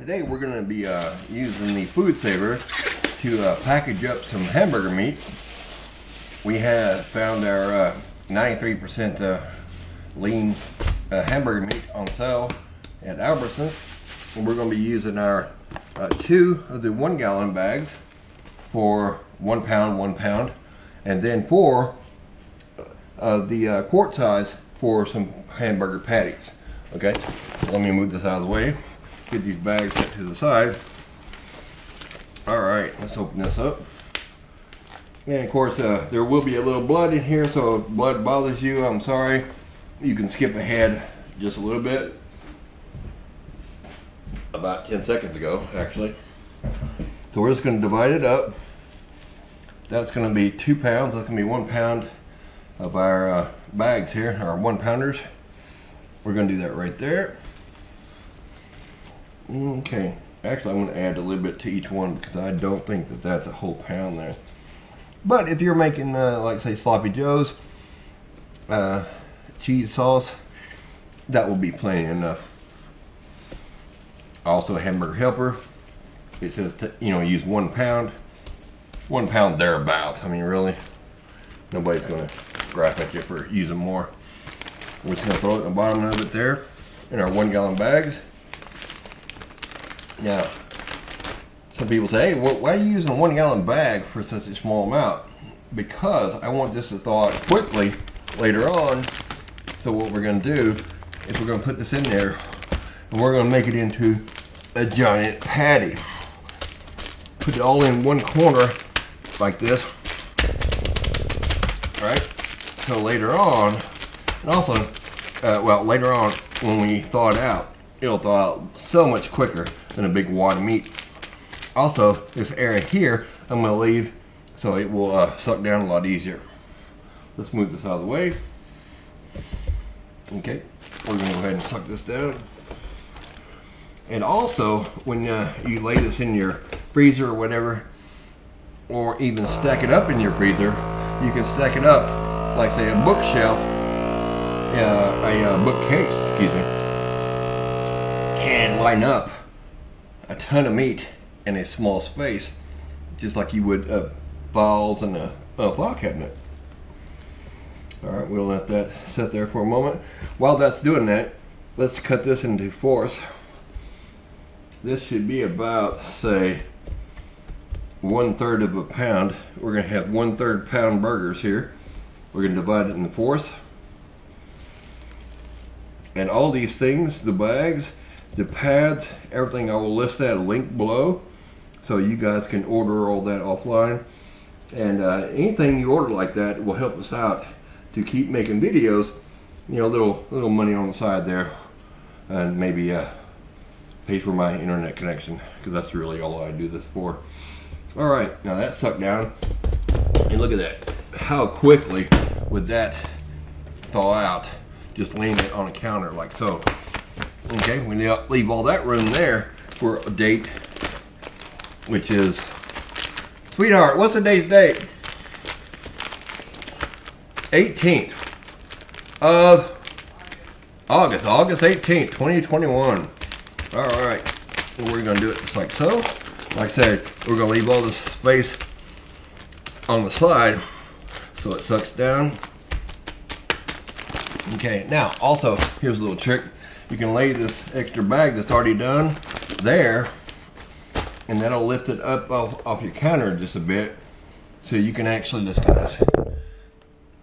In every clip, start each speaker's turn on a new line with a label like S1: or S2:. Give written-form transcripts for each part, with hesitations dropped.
S1: Today we're going to be using the FoodSaver to package up some hamburger meat. We have found our 93% lean hamburger meat on sale at Albertsons, and we're going to be using our 2 of the 1 gallon bags for 1 pound, 1 pound, and then 4 of the quart size for some hamburger patties. Okay, let me move this out of the way. Get these bags set to the side. Alright, let's open this up. And of course, there will be a little blood in here, so if blood bothers you, I'm sorry. You can skip ahead just a little bit. About 10 seconds ago, actually. So we're just going to divide it up. That's going to be 2 pounds. That's going to be 1 pound of our bags here, our 1 pounders. We're going to do that right there. Okay, actually I'm going to add a little bit to each one because I don't think that that's a whole pound there. But if you're making like say sloppy joes, cheese sauce, that will be plenty enough. Also a hamburger helper, it says to, use 1 pound. 1 pound thereabouts. I mean, really, nobody's going to grab at you for using more. We're just going to throw it in the bottom of it there in our 1 gallon bags. Now, some people say, hey, why are you using a 1 gallon bag for such a small amount? Because I want this to thaw out quickly later on. So what we're going to do is we're going to put this in there and we're going to make it into a giant patty. Put it all in one corner like this. Right? So later on, and also, later on when we thaw it out, it'll thaw out so much quicker than a big wad of meat. Also, this area here, I'm going to leave so it will suck down a lot easier. Let's move this out of the way. Okay, we're going to go ahead and suck this down. And also, when you lay this in your freezer or whatever, or even stack it up in your freezer, you can stack it up like say a bookshelf, a bookcase, excuse me, and line up a ton of meat in a small space, just like you would files in a file cabinet. Alright, we'll let that sit there for a moment. While that's doing that, let's cut this into fourths. This should be about, say, 1/3 of a pound. We're going to have 1/3 pound burgers here. We're going to divide it into fourths. And all these things, the bags, the pads, everything, I will list that link below so you guys can order all that offline. And anything you order like that will help us out to keep making videos. Little money on the side there, and maybe pay for my internet connection, because that's really all I do this for. Alright, now that's sucked down, and look at that, how quickly would that thaw out, just laying it on a counter like so. Okay, we leave all that room there for a date, which is, sweetheart, what's the date today? 18th of August, August 18th, 2021. Alright, and we're going to do it just like so. Like I said, we're going to leave all this space on the side so it sucks down. Okay, now also, here's a little trick. You can lay this extra bag that's already done there, and that'll lift it up off your counter just a bit, so you can actually just get this.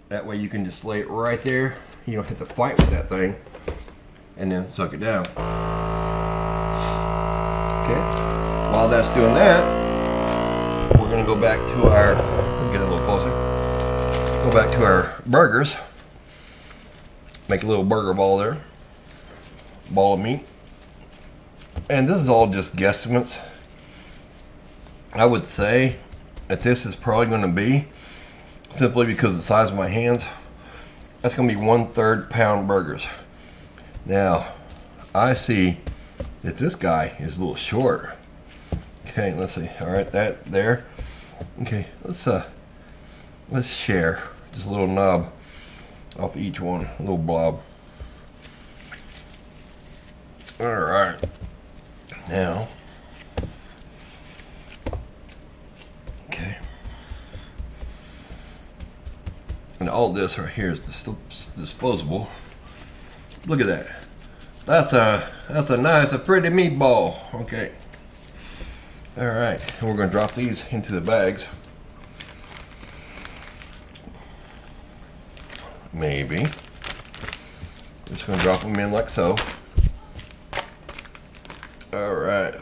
S1: That way you can just lay it right there. You don't have to fight with that thing, and then suck it down. Okay. While that's doing that, we're going to go back to our. Get a little closer. Go back to our burgers. Make a little burger ball there. Ball of meat. And this is all just guesstimates. I would say that this is probably going to be, simply because of the size of my hands, that's going to be 1/3 pound burgers. Now, I see that this guy is a little short. Okay, let's see. All right, that there. Okay, let's share just a little knob off each one, a little blob. All right. Now, okay, and all this right here is disposable. Look at that. That's a nice, a pretty meatball. Okay. All right, and we're going to drop these into the bags. Maybe. Just going to drop them in like so. All right.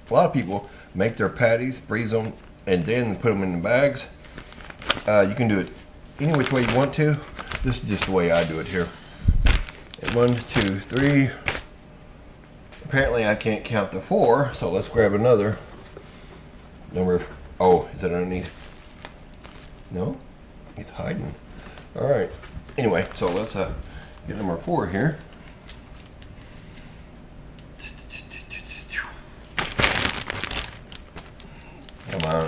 S1: A lot of people make their patties, freeze them, and then put them in the bags. You can do it any which way you want to. This is just the way I do it here. And 1, 2, 3. Apparently I can't count to 4, so let's grab another. Number, oh, is it underneath? No, it's hiding. All right. Anyway, so let's get number 4 here. Come on.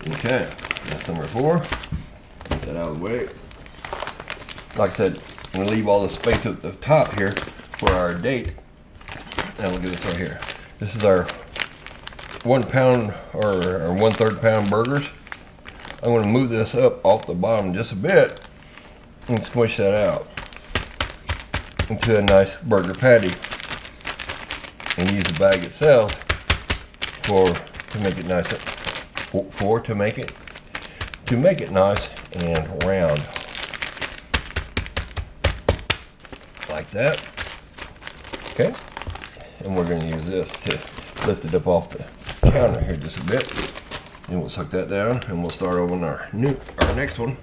S1: Okay, that's number 4. Get that out of the way. Like I said, I'm going to leave all the space at the top here for our date. Now look at this right here. This is our 1 pound or 1/3 pound burgers. I'm going to move this up off the bottom just a bit and squish that out into a nice burger patty, and use the bag itself to make it nice. To make it nice and round, like that. Okay, and we're going to use this to lift it up off the counter here just a bit, and we'll suck that down, and we'll start over on our next one.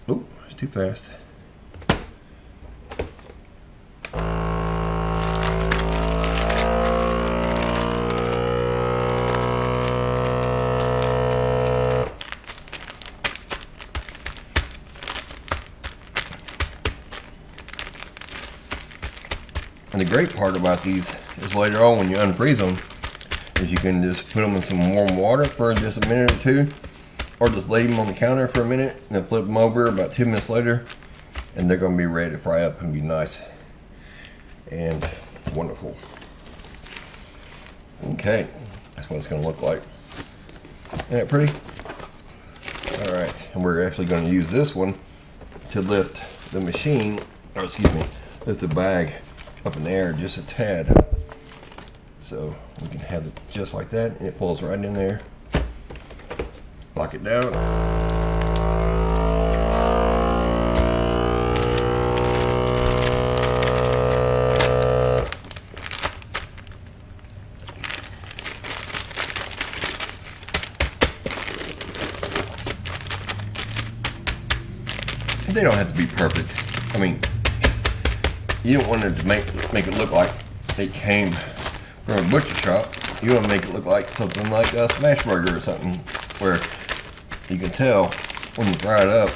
S1: Oop, it's too fast. And the great part about these is later on when you unfreeze them is you can just put them in some warm water for just a minute or two, or just leave them on the counter for a minute and then flip them over about 2 minutes later, and they're going to be ready to fry up and be nice and wonderful. Okay, that's what it's going to look like. Isn't that pretty? Alright, and we're actually going to use this one to lift the machine, or excuse me, lift the bag up in the air just a tad, so we can have it just like that, and it falls right in there. Lock it down. They don't have to be perfect. I mean, you don't want it to make it look like it came from a butcher shop. You want to make it look like something like a smash burger or something, where you can tell when you fry it up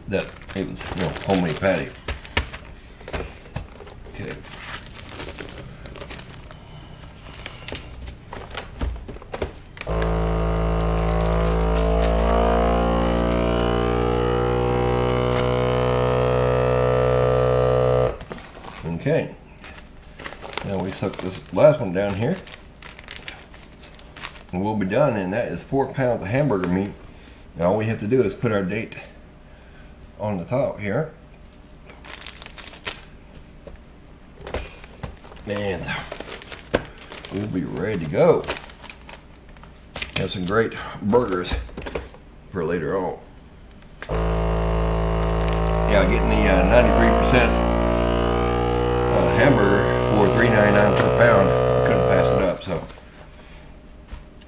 S1: that it was, you know, homemade patty. Okay. Okay, now we suck this last one down here, and we'll be done, and that is 4 pounds of hamburger meat. Now all we have to do is put our date on the top here, and we'll be ready to go. Have some great burgers for later on. Yeah, getting the 93% hamburger for $3.99 per pound. I couldn't pass it up, so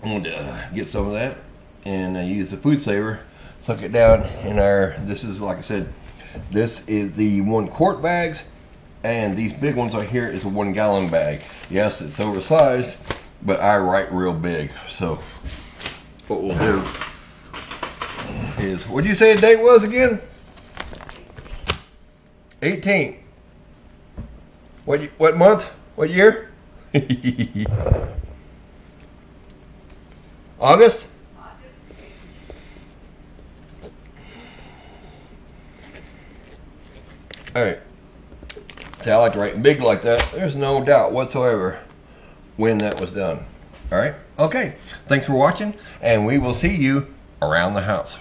S1: I'm going to get some of that and use the FoodSaver, suck it down in our, this is, like I said, this is the 1 quart bags, and these big ones right here is a 1 gallon bag. Yes, it's oversized, but I write real big, so what we'll do is, what did you say the date was again? 18th. What month? What year? August? Alright. See, I like to write big like that. There's no doubt whatsoever when that was done. Alright? Okay. Thanks for watching, and we will see you around the house.